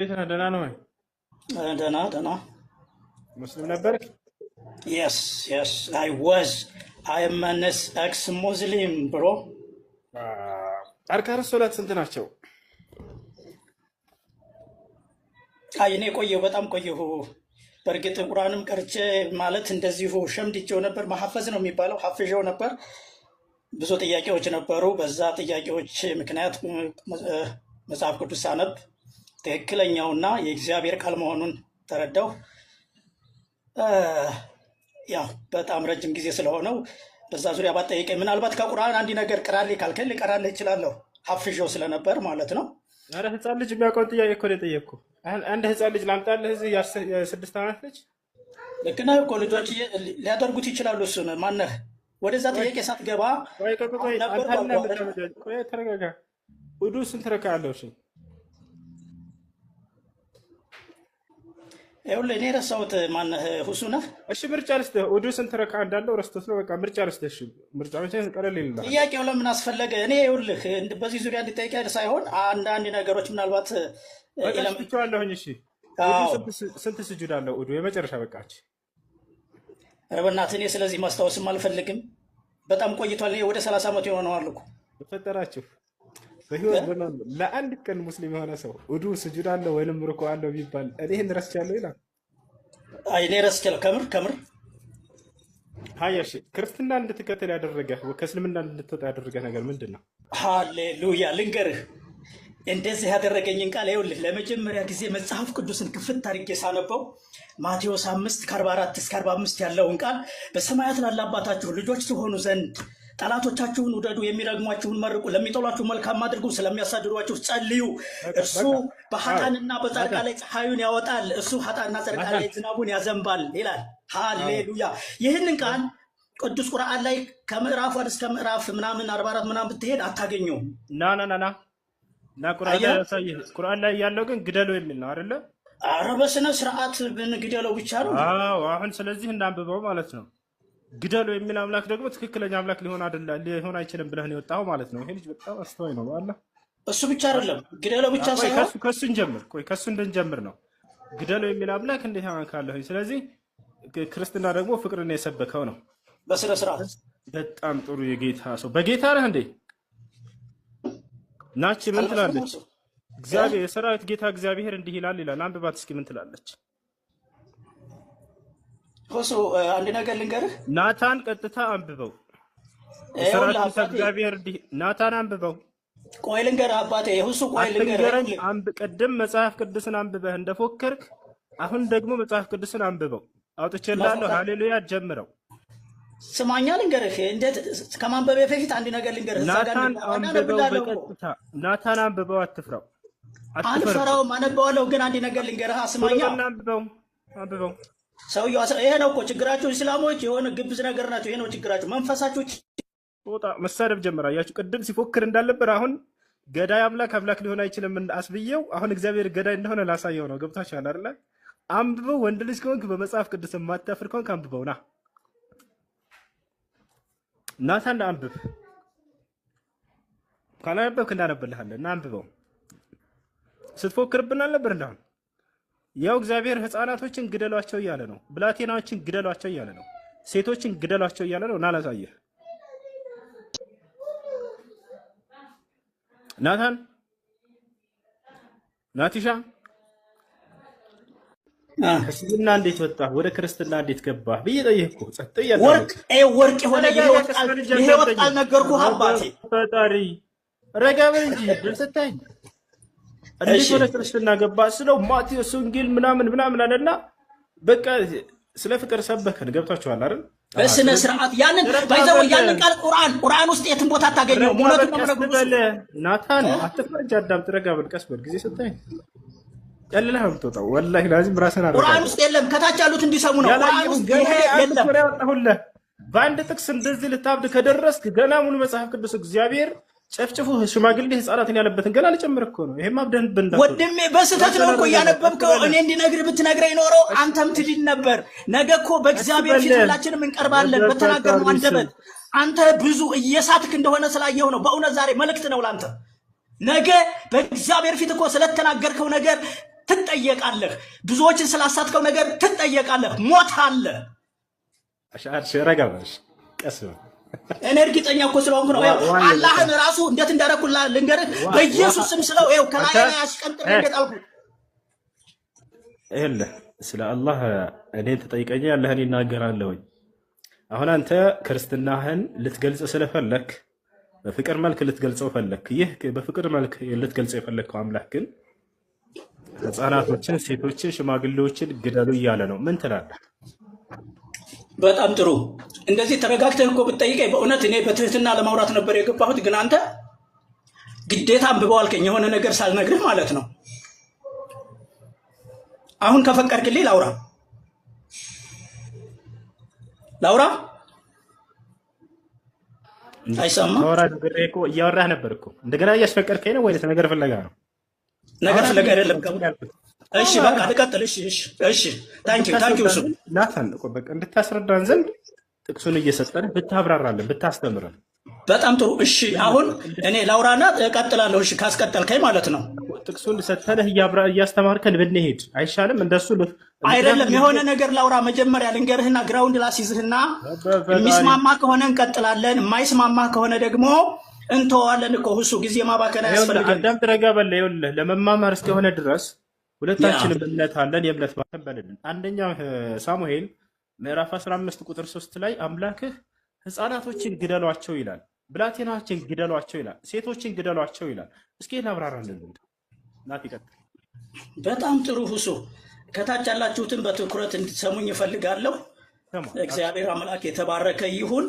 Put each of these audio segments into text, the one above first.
እንዴት ነህ? ደህና ነው ወይ? ደህና ሙስሊም ነበርክ? yes I am an ex-Muslim bro። አርካን ሶላት ስንት ናቸው? እኔ ቆየሁ፣ በጣም ቆየሁ። በእርግጥ ቁርአንም ቀርቼ ማለት እንደዚሁ ሸምድጄው ነበር። መሐፈዝ ነው የሚባለው፣ ሐፍዤው ነበር። ብዙ ጥያቄዎች ነበሩ። በዛ ጥያቄዎች ምክንያት መጽሐፍ ቅዱስ ሳነብ ትክክለኛውና የእግዚአብሔር ቃል መሆኑን ተረዳሁ። ያው በጣም ረጅም ጊዜ ስለሆነው በዛ ዙሪያ ባጠይቀኝ ምናልባት ከቁርአን አንድ ነገር ቅራልኝ ካልከኝ ልቀራልህ እችላለሁ፣ ሐፍዤው ስለነበር ማለት ነው። ኧረ ህፃን ልጅ የሚያውቀውን ጥያቄ እኮ ነው የጠየቅኩህ። አንድ ህፃን ልጅ ላምጣልህ? እዚህ የ6 ዓመት ልጅ። ልክ ነህ እኮ ልጆች ሊያደርጉት ይችላሉ። እሱን ማነህ ወደዛ ጥያቄ ሳትገባ ቆይ ተረጋጋ። ውዱ ስንት ረካ አለው? እሺ ይኸውልህ እኔ ረሳሁት። ማነህ ሁሱ ነህ? እሺ ምርጫ ልስጥህ። ውዱ ስንት ረካ እንዳለው ረስቶት ነው። በቃ ምርጫ ልስጥህ። እሺ ምርጫ መቼ ቀለል ይልናል። ጥያቄው ለምን አስፈለገ? እኔ ይኸውልህ በዚህ ዙሪያ እንድጠይቅ ሳይሆን አንዳንድ ነገሮች ምናልባት በቃችኋለሁኝ። እሺ ስንት ስጁድ አለው ውዱ? የመጨረሻ በቃች። ኧረ በእናትህ እኔ ስለዚህ ማስታወስም አልፈልግም። በጣም ቆይቷል። እኔ ወደ 30 ዓመት የሆነዋል እኮ በፈጠራችሁ። በህይወት ለአንድ ቀን ሙስሊም የሆነ ሰው ውዱ ስጁድ አለው ወይንም ሩኩዕ አለው ቢባል እኔ ይህን ረስቻለሁ ይላል። እኔ ረስቻለሁ ከምር። ሀያሽ ክርስትና እንድትከተል ያደረገ ከእስልምና እንድትወጣ ያደረገ ነገር ምንድን ነው? ሃሌሉያ ልንገርህ፣ እንደዚህ ያደረገኝን ቃል ይኸውልህ። ለመጀመሪያ ጊዜ መጽሐፍ ቅዱስን ክፍት አድርጌ ሳነበው ማቴዎስ 5 ከ44 እስከ 45 ያለውን ቃል በሰማያት ላለ አባታችሁ ልጆች ትሆኑ ዘንድ ጠላቶቻችሁን ውደዱ፣ የሚረግሟችሁን መርቁ፣ ለሚጠሏችሁ መልካም አድርጉ፣ ስለሚያሳድዷችሁ ጸልዩ። እርሱ በኃጥአንና በጻድቃን ላይ ፀሐዩን ያወጣል፣ እሱ ኃጥአንና ጻድቃን ላይ ዝናቡን ያዘንባል ይላል። ሃሌሉያ። ይህንን ቃል ቅዱስ ቁርአን ላይ ከምዕራፍ ወደ እስከ ምዕራፍ ምናምን 44 ምናምን ብትሄድ አታገኘውም። ና ቁርአን ላይ ያለው ግን ግደሉ የሚል ነው አይደለ? ኧረ በስነ ስርዓት ግደለው ብቻ ነው። አሁን ስለዚህ እናንብበው ማለት ነው። ግደሉ የሚል አምላክ ደግሞ ትክክለኛ አምላክ ሊሆን አይችልም ብለህ ነው የወጣው ማለት ነው። ይሄ ልጅ በጣም አስተዋይ ነው። አላ እሱ ብቻ አይደለም ግደለው ብቻ ሳይሆን ከሱ እንጀምር። ከሱ እንድንጀምር ነው። ግደሉ የሚል አምላክ እንዴት ያማካለሁ? ስለዚህ ክርስትና ደግሞ ፍቅርን የሰበከው ነው በስነ ስርዓት። በጣም ጥሩ የጌታ ሰው። በጌታ ነህ እንዴ? ናች ምን ትላለች? እግዚአብሔር የሰራዊት ጌታ እግዚአብሔር እንዲህ ይላል። አንብባት እስኪ ምን ትላለች? ሁሱ አንድ ነገር ልንገርህ። ናታን ቀጥታ አንብበው። የሰራዊት ጌታ እግዚአብሔር እንዲህ ናታን አንብበው። ቆይ ልንገርህ አባቴ ሁሱ፣ ቆይ ልንገርህ። ቅድም መጽሐፍ ቅዱስን አንብበህ እንደፎከርክ አሁን ደግሞ መጽሐፍ ቅዱስን አንብበው። አውጥቼልሃለሁ። ሃሌሉያ ጀምረው። ስማኛ ልንገርህ። እንዴት ከማንበቤ በፊት አንድ ነገር ልንገርህ። ናታን አንብበው በቀጥታ ናታን አንብበው። አትፍራው። አልፈራውም፣ አነበዋለሁ። ግን አንድ ነገር ልንገርህ። ስማኛ አንብበው። ሰውየው ይሄ ነው እኮ ችግራችሁ። እስላሞች የሆነ ግብዝ ነገር ናቸው። ይሄ ነው ችግራችሁ። መንፈሳችሁ ጦጣ መሳደብ ጀመረ። አያችሁ ቅድም ሲፎክር እንዳልነበር አሁን ገዳይ አምላክ ሊሆን አይችልም አስብየው አሁን እግዚአብሔር ገዳይ እንደሆነ ላሳየው ነው። ገብታችኋል አይደል? አንብበው። ወንድ ልጅ ከሆንክ በመጽሐፍ ቅዱስ የማታፍር ከሆንክ አንብበው። ናታን አንብብ። ካላነበብክ እንዳነበልሃለን እና አንብበው። ስትፎክርብን አልነበር እንዳሁን? ያው እግዚአብሔር ህፃናቶችን ግደሏቸው እያለ ነው። ብላቴናዎችን ግደሏቸው እያለ ነው። ሴቶችን ግደሏቸው እያለ ነው። እና ላሳየህ ናታን ናቲሻ ከእስልምና እንዴት ወጣ ወደ ክርስትና እንዴት ገባ ብዬ ጠየቅኩ። ጸጥ እያለ ወርቅ የሆነ የህይወት ቃል ነገርኩህ አባቴ። ፈጣሪ ረጋ በል እንጂ ድል ስታይ እንዴት ወደ ክርስትና ገባ ስለው ማቴዎስ ወንጌል ምናምን አለና በቃ ስለ ፍቅር ሰበከን። ገብታችኋል አይደል? በስነ ስርዓት ያንን ቃል ቁርአን ውስጥ የትም ቦታ አታገኘው። ናታን አትፍራጅ፣ አዳምጥ፣ ረጋ በል፣ ቀስ በል። ጊዜ ስታይ ቀልለህ ነው የምትወጣው። ወላሂ ላዚም ራስህን አረጋ። ቁርአን ውስጥ የለም። ከታች ያሉት እንዲሰሙ ነው። ቁርአን ውስጥ ይሄ የለም። ያወጣሁልህ በአንድ ጥቅስ እንደዚህ ልታብድ ከደረስክ ገና ሙሉ መጽሐፍ ቅዱስ እግዚአብሔር ጨፍጭፉ ሽማግሌ ህፃናትን ያለበትን ገና ልጨምር እኮ ነው። ይሄማ አብደን ወንድሜ በስህተት ነው እኮ እያነበብከው። እኔ እንዲነግርህ ብትነግረኝ ኖረው አንተም ትድን ነበር። ነገ እኮ በእግዚአብሔር ፊት ሁላችንም እንቀርባለን በተናገርነው አንደበት። አንተ ብዙ እየሳትክ እንደሆነ ስላየው ነው። በእውነት ዛሬ መልእክት ነው ላንተ። ነገ በእግዚአብሔር ፊት እኮ ስለተናገርከው ነገር ትጠየቃለህ። ብዙዎችን ስላሳትከው ነገር ትጠየቃለህ። ሞት አለ። ረጋ በል ቀስ በል። እኔ እርግጠኛ እኮ ስለሆንኩ ነው። አላህን ራሱ እንዴት እንዳደረኩላ ልንገርህ። በኢየሱስ ስም ስለው ይኸው ከላይ ላይ አሽቀንጥሬ እንደጣልኩ። ይኸውልህ ስለ አላህ እኔን ትጠይቀኛለህ፣ እኔ እናገራለሁኝ። አሁን አንተ ክርስትናህን ልትገልጽ ስለፈለክ በፍቅር መልክ ልትገልጸው ፈለክ። ይህ በፍቅር መልክ ልትገልጸው የፈለግከው አምላክ ግን ህፃናቶችን፣ ሴቶችን፣ ሽማግሌዎችን ግደሉ እያለ ነው። ምን ትላለህ? በጣም ጥሩ። እንደዚህ ተረጋግተህ እኮ ብትጠይቀኝ በእውነት እኔ በትህትና ለማውራት ነበር የገባሁት። ግን አንተ ግዴታ አንብበው አልከኝ፣ የሆነ ነገር ሳልነግርህ ማለት ነው። አሁን ከፈቀድክልኝ ላውራ አይሰማም። እያወራህ ነበር እኮ እንደገና እያስፈቀድከኝ ነው ወይስ ነገር ፍለጋ ነው? ነገር ፍለጋ አይደለም። እሺ በቃ ልቀጥል። እሺ ታንኪዩ እሱ ናታን በቃ እንድታስረዳን ዘንድ ጥቅሱን እየሰጠን ብታብራራለን ብታስተምረን በጣም ጥሩ። እሺ አሁን እኔ ላውራና እቀጥላለሁ። እሺ ካስቀጠልከኝ ማለት ነው። ጥቅሱን ሰተንህ እያስተማርከን ብንሄድ አይሻልም? እንደሱ አይደለም። የሆነ ነገር ላውራ መጀመሪያ ልንገርህና ግራውንድ ላስይዝህና የሚስማማ ከሆነ እንቀጥላለን፣ የማይስማማ ከሆነ ደግሞ እንተዋለን እኮ። እሱ ጊዜ ማባከን አያስፈልግም። አዳም ትረጋ በል። ይኸውልህ ለመማማር እስከሆነ ድረስ ሁለታችንም እምነት አለን። የእምነት ባተን በልልን። አንደኛ ሳሙኤል ምዕራፍ 15 ቁጥር 3 ላይ አምላክህ ህፃናቶችን ግደሏቸው ይላል፣ ብላቴናዎችን ግደሏቸው ይላል፣ ሴቶችን ግደሏቸው ይላል። እስኪ ላብራራልን። ናት ይቀጥል። በጣም ጥሩ ሁሱ። ከታች ያላችሁትን በትኩረት እንድትሰሙኝ እፈልጋለሁ። እግዚአብሔር አምላክ የተባረከ ይሁን።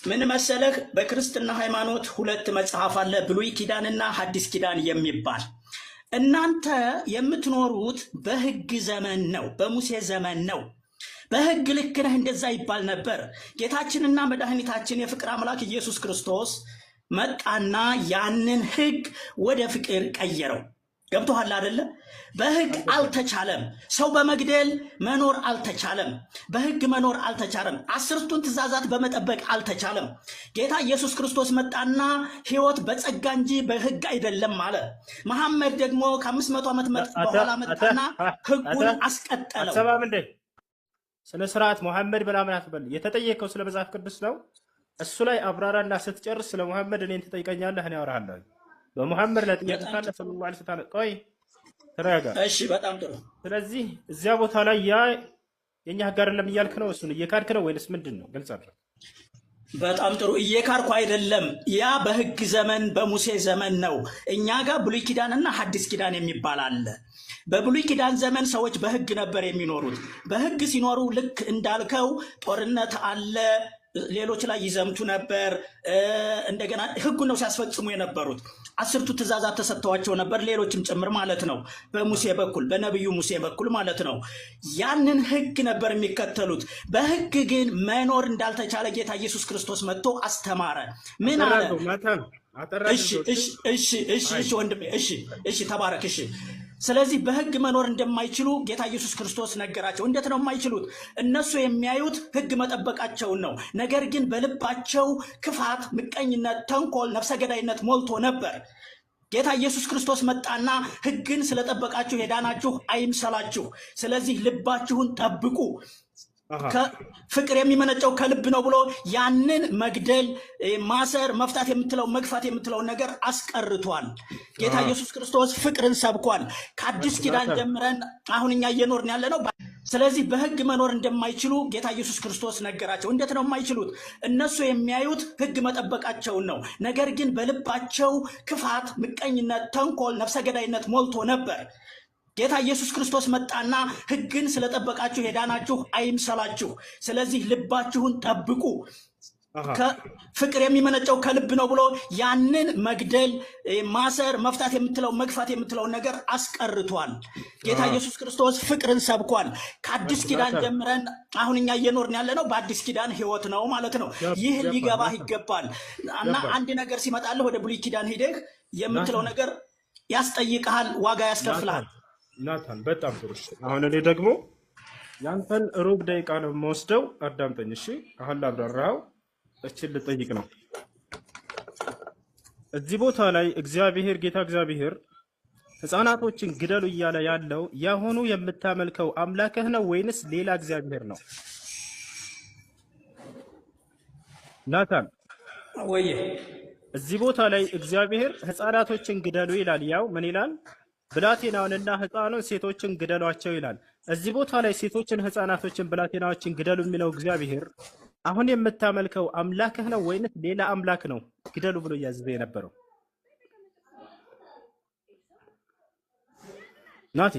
ምን መሰለህ፣ በክርስትና ሃይማኖት ሁለት መጽሐፍ አለ፣ ብሉይ ኪዳንና ሐዲስ ኪዳን የሚባል። እናንተ የምትኖሩት በህግ ዘመን ነው፣ በሙሴ ዘመን ነው። በህግ ልክ ነህ እንደዛ ይባል ነበር። ጌታችንና መድኃኒታችን የፍቅር አምላክ ኢየሱስ ክርስቶስ መጣና ያንን ህግ ወደ ፍቅር ቀየረው። ገብቶሃል አይደለ? በህግ አልተቻለም። ሰው በመግደል መኖር አልተቻለም። በህግ መኖር አልተቻለም። 10ቱን ትእዛዛት በመጠበቅ አልተቻለም። ጌታ ኢየሱስ ክርስቶስ መጣና ህይወት በጸጋ እንጂ በህግ አይደለም አለ። መሐመድ ደግሞ ከ500 ዓመት በኋላ መጣና ህጉን አስቀጠለው። ስነ ስርዓት መሐመድ ምናምን አትበል። የተጠየቀው ስለ መጽሐፍ ቅዱስ ነው። እሱ ላይ አብራራና ስትጨርስ ስለ መሐመድ እኔን ትጠይቀኛለህ፣ እኔ አወራሃለሁ። በመሐመድ ላይ ጥያቄ ካለ ሰለላሁ ዐለይሂ ወሰለም ቆይ ተረጋጋ። እሺ በጣም ጥሩ። ስለዚህ እዚያ ቦታ ላይ ያ የኛ ህግ አይደለም እያልክ ነው? እሱን እየካድክ ነው ወይስ ምንድን ነው? ግልጽ አድርግ። በጣም ጥሩ። እየካድኩ አይደለም። ያ በህግ ዘመን በሙሴ ዘመን ነው። እኛ ጋር ብሉይ ኪዳንና ሐዲስ ኪዳን የሚባል አለ። በብሉይ ኪዳን ዘመን ሰዎች በህግ ነበር የሚኖሩት። በህግ ሲኖሩ ልክ እንዳልከው ጦርነት አለ፣ ሌሎች ላይ ይዘምቱ ነበር። እንደገና ህጉን ነው ሲያስፈጽሙ የነበሩት። 10ቱ ትእዛዛት ተሰጥተዋቸው ነበር፣ ሌሎችም ጭምር ማለት ነው። በሙሴ በኩል በነቢዩ ሙሴ በኩል ማለት ነው። ያንን ህግ ነበር የሚከተሉት። በህግ ግን መኖር እንዳልተቻለ ጌታ ኢየሱስ ክርስቶስ መጥቶ አስተማረ። ምን አለ? እሺ ወንድሜ፣ እሺ ተባረክ። እሺ ስለዚህ በህግ መኖር እንደማይችሉ ጌታ ኢየሱስ ክርስቶስ ነገራቸው። እንዴት ነው የማይችሉት? እነሱ የሚያዩት ህግ መጠበቃቸውን ነው። ነገር ግን በልባቸው ክፋት፣ ምቀኝነት፣ ተንኮል፣ ነፍሰ ገዳይነት ሞልቶ ነበር። ጌታ ኢየሱስ ክርስቶስ መጣና ህግን ስለጠበቃችሁ የዳናችሁ አይምሰላችሁ፣ ስለዚህ ልባችሁን ጠብቁ፣ ፍቅር የሚመነጨው ከልብ ነው ብሎ ያንን መግደል፣ ማሰር፣ መፍታት የምትለው መግፋት የምትለውን ነገር አስቀርቷል። ጌታ ኢየሱስ ክርስቶስ ፍቅርን ሰብኳል። ከአዲስ ኪዳን ጀምረን አሁን እኛ እየኖርን ያለ ነው። ስለዚህ በህግ መኖር እንደማይችሉ ጌታ ኢየሱስ ክርስቶስ ነገራቸው። እንዴት ነው የማይችሉት? እነሱ የሚያዩት ህግ መጠበቃቸውን ነው። ነገር ግን በልባቸው ክፋት፣ ምቀኝነት፣ ተንኮል፣ ነፍሰ ገዳይነት ሞልቶ ነበር። ጌታ ኢየሱስ ክርስቶስ መጣና ህግን ስለጠበቃችሁ የዳናችሁ አይምሰላችሁ፣ ስለዚህ ልባችሁን ጠብቁ፣ ፍቅር የሚመነጨው ከልብ ነው ብሎ ያንን መግደል፣ ማሰር፣ መፍታት የምትለው መግፋት የምትለውን ነገር አስቀርቷል። ጌታ ኢየሱስ ክርስቶስ ፍቅርን ሰብኳል። ከአዲስ ኪዳን ጀምረን አሁን እኛ እየኖርን ያለ ነው በአዲስ ኪዳን ህይወት ነው ማለት ነው። ይህ ሊገባህ ይገባል። እና አንድ ነገር ሲመጣልህ ወደ ብሉይ ኪዳን ሂደህ የምትለው ነገር ያስጠይቅሃል፣ ዋጋ ያስከፍልሃል። ናታን በጣም ጥሩ። አሁን እኔ ደግሞ ያንተን ሩብ ደቂቃ ነው የምወስደው። አዳምጠኝ እሺ። አሁን ላብራራው እችን ልጠይቅ ነው። እዚህ ቦታ ላይ እግዚአብሔር ጌታ እግዚአብሔር ሕፃናቶችን ግደሉ እያለ ያለው የአሁኑ የምታመልከው አምላክህ ነው ወይንስ ሌላ እግዚአብሔር ነው? ናታን ወይ እዚህ ቦታ ላይ እግዚአብሔር ሕፃናቶችን ግደሉ ይላል። ያው ምን ይላል? ብላቴናውንና ሕፃኑን ሴቶችን ግደሏቸው ይላል። እዚህ ቦታ ላይ ሴቶችን፣ ሕፃናቶችን፣ ብላቴናዎችን ግደሉ የሚለው እግዚአብሔር አሁን የምታመልከው አምላክህ ነው ወይንስ ሌላ አምላክ ነው ግደሉ ብሎ እያዘዘ የነበረው? ናቲ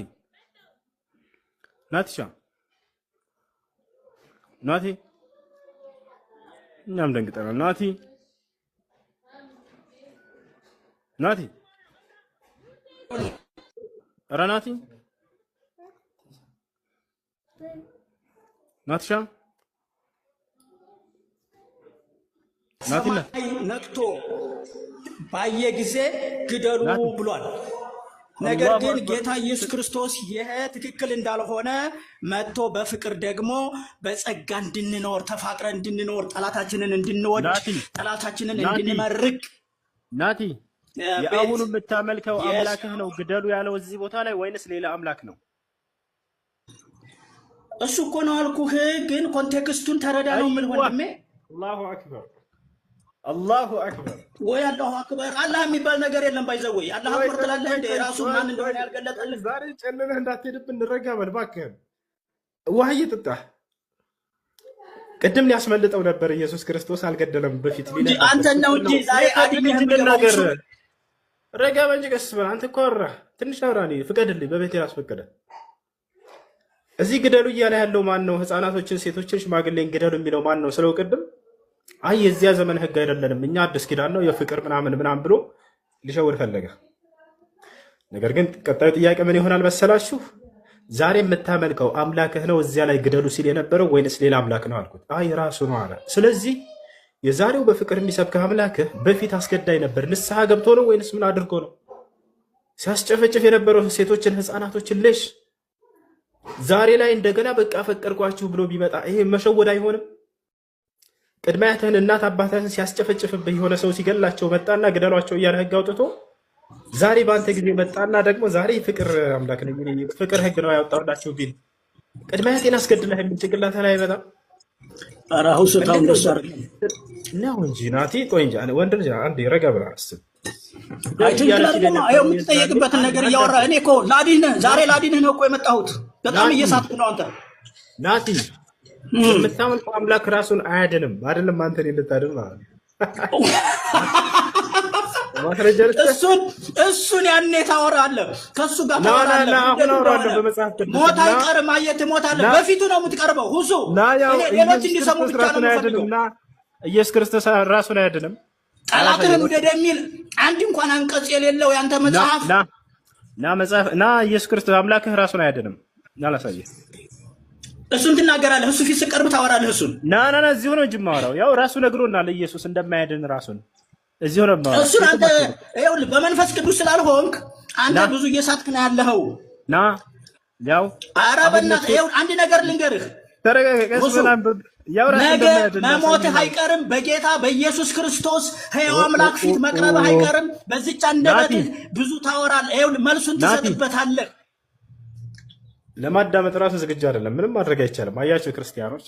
ናቲሻ ናቲ እኛም ደንግጠናል። ናቲ ናቲ ኧረ ናቲ ናቲሻ ናቲና ሰማይ ነቅቶ ባየ ጊዜ ግደሉ ብሏል። ነገር ግን ጌታ ኢየሱስ ክርስቶስ ይሄ ትክክል እንዳልሆነ መጥቶ በፍቅር ደግሞ በጸጋ እንድንኖር ተፋቅረን እንድንኖር ጠላታችንን እንድንወድ ጠላታችንን እንድንመርቅ ናቲ የአሁኑ የምታመልከው አምላክህ ነው ግደሉ ያለው እዚህ ቦታ ላይ ወይንስ ሌላ አምላክ ነው? እሱ እኮ ነው አልኩህ። ግን ኮንቴክስቱን ተረዳ ነው ምን ወንድሜ። አላሁ አክበር አላሁ አክበር ወይ አላሁ አክበር። አላህ የሚባል ነገር የለም። ባይዘወይ አላህ አክበር ትላለህ እንደ ራሱ ማን እንደሆነ ያልገለጠልህ። ዛሬ ጨልለህ እንዳትሄድብን እንረጋ በል እባክህ። ውሃ እየጠጣህ ቅድም ሊያስመልጠው ነበር ኢየሱስ ክርስቶስ አልገደለም። በፊት አንተ ነው እንጂ ዛሬ አዲስ ነገር ረጋ በንጂ ቀስ በል። አንተ እኮ አወራህ ትንሽ አውራ። እኔ ፍቀድልኝ፣ በቤቴ አስፈቀደ። እዚህ ግደሉ እያለ ያለው ማን ነው? ህፃናቶችን፣ ሴቶችን፣ ሽማግሌን ግደሉ የሚለው ማን ነው ስለው ቅድም አይ የዚያ ዘመን ህግ አይደለንም እኛ አዲስ ኪዳን ነው የፍቅር ምናምን ብሎ ሊሸውር ፈለገ። ነገር ግን ቀጣዩ ጥያቄ ምን ይሆናል መሰላችሁ? ዛሬ የምታመልከው አምላክህ ነው እዚያ ላይ ግደሉ ሲል የነበረው ወይንስ ሌላ አምላክ ነው አልኩት። አይ ራሱ ነው አለ። ስለዚህ የዛሬው በፍቅር የሚሰብክህ አምላክህ በፊት አስገዳይ ነበር። ንስሐ ገብቶ ነው ወይንስ ምን አድርጎ ነው? ሲያስጨፈጭፍ የነበረው ሴቶችን፣ ህፃናቶችን ልሽ ዛሬ ላይ እንደገና በቃ ፈቀርኳችሁ ብሎ ቢመጣ ይሄ መሸወድ አይሆንም? ቅድሚያትህን እናት አባትህን ሲያስጨፈጭፍብህ የሆነ ሰው ሲገላቸው መጣና ግደሏቸው እያለ ህግ አውጥቶ ዛሬ በአንተ ጊዜ መጣና ደግሞ ዛሬ ፍቅር አምላክ ነው ፍቅር ህግ ነው ያወጣሁላችሁ ቢል ቅድሚያቴን አስገድለህ የሚል ጭንቅላት ላይ አይመጣም? ኧረ ሁስታው እንደሱ አይደለም ነው እንጂ ናቲ። ቆይ እንጂ ወንድ ልጅ አንዴ ረጋ ብለህ አስብ። የምትጠየቅበትን ነገር እያወራ እኔ እኮ ላዲንህ ዛሬ ላዲንህ ነው እኮ የመጣሁት። በጣም እየሳትክ ነው አንተ ናቲ። የምታመልከው አምላክ ራሱን አያድንም አይደለም አንተን ልታድን ማለት እሱን ያኔ ታወራለህ፣ ከእሱ ጋር ታወራለህ። ሞት አይቀርም፣ አየህ ትሞታለህ። በፊቱ ነው የምትቀርበው። ሁሱ ሌሎች እንዲሰሙ ብቻ ነው የምፈልገው። ኢየሱስ ክርስቶስ ራሱን አያድንም። ጠላትህን ውደድ የሚል አንድ እንኳን አንቀጽ የሌለው ያንተ መጽሐፍ ና ኢየሱስ ክርስቶስ አምላክህ ራሱን አያድንም። ና ላሳየህ። እሱን ትናገራለህ። እሱ ፊት ስቀርብ ታወራለህ። እሱን ና እዚሁ ነው እንጂ የማወራው። ያው ራሱ ነግሮናል ኢየሱስ እንደማያድን ራሱን እዚሁ ነው የማወራው። እሱን አንተ ይኸውልህ በመንፈስ ቅዱስ ስላልሆንክ አንተ ብዙ እየሳትክ ነው ያለኸው። ና ያው ኧረ በእናትህ ይኸውልህ አንድ ነገር ልንገርህ። ተረጋጋሽ። ነገ መሞትህ አይቀርም። በጌታ በኢየሱስ ክርስቶስ ሕያው አምላክ ፊት መቅረብህ አይቀርም። በዚች አንደበትህ ብዙ ታወራለህ። ይኸውልህ መልሱን ትሰጥበታለህ። ለማዳመጥ ራሱ ዝግጁ አይደለም። ምንም ማድረግ አይቻልም። አያቸው ክርስቲያኖች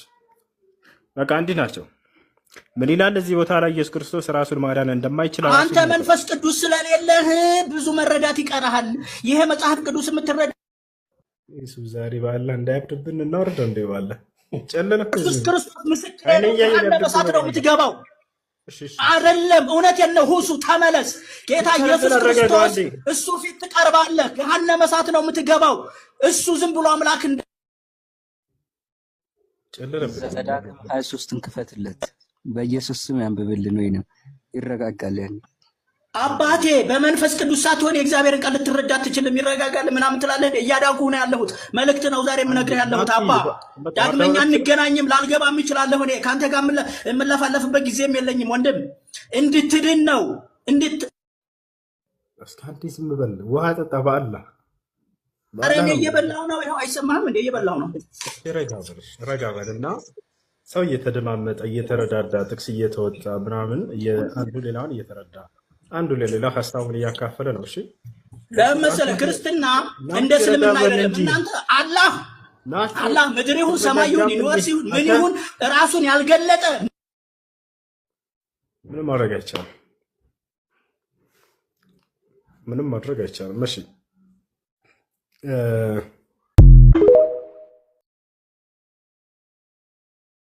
በቃ እንዲህ ናቸው። ምን ይላል እዚህ ቦታ ላይ ኢየሱስ ክርስቶስ ራሱን ማዳን እንደማይችል አንተ መንፈስ ቅዱስ ስለሌለህ ብዙ መረዳት ይቀርሃል። ይሄ መጽሐፍ ቅዱስ የምትረዳ ኢየሱስ ዛሬ ባላ እንዳያብድብን እናወርደው እንደ ባላ ጨለለ ኢየሱስ ክርስቶስ ምስክር ነው። ነው የምትገባው አይደለም። እውነቴን ነው። ሁሱ ተመለስ። ጌታ ኢየሱስ ክርስቶስ እሱ ፊት ትቀርባለህ። ገሃነመ እሳት ነው የምትገባው። እሱ ዝም ብሎ አምላክ እንደ ዘዳግም 23ን ክፈትለት በኢየሱስ ስም ያንብብልን፣ ወይንም ይረጋጋል። ያን አባቴ በመንፈስ ቅዱስ ሳትሆን የእግዚአብሔርን ቃል ልትረዳ አትችልም። ይረጋጋል ምናምን ትላለህ። እያዳንኩህ ነው ያለሁት። መልእክት ነው ዛሬ የምነግርህ ያለሁት። አባ ዳግመኛ እንገናኝም ላልገባም እችላለሁ። እኔ ከአንተ ጋር የምለፋለፍበት ጊዜም የለኝም ወንድም። እንድትድን ነው እስከ አዲስ ምበል ውሃ ጠጣ በአላህ ኧረ እኔ እየበላሁ ነው። ይኸው አይሰማህም እንዴ? እየበላሁ ነው። ረጋ በልና ሰው እየተደማመጠ እየተረዳዳ ጥቅስ እየተወጣ ምናምን አንዱ ሌላውን እየተረዳ አንዱ ለሌላው ሀሳቡን እያካፈለ ነው። እሺ ለምሳሌ ክርስትና እንደ እስልምና አይደለም። እናንተ አላህ ምድር ይሁን ሰማይ ይሁን ዩኒቨርስ ይሁን ምን ይሁን ራሱን ያልገለጠ ምንም ማድረግ አይቻልም። ምንም ማድረግ አይቻልም። እሺ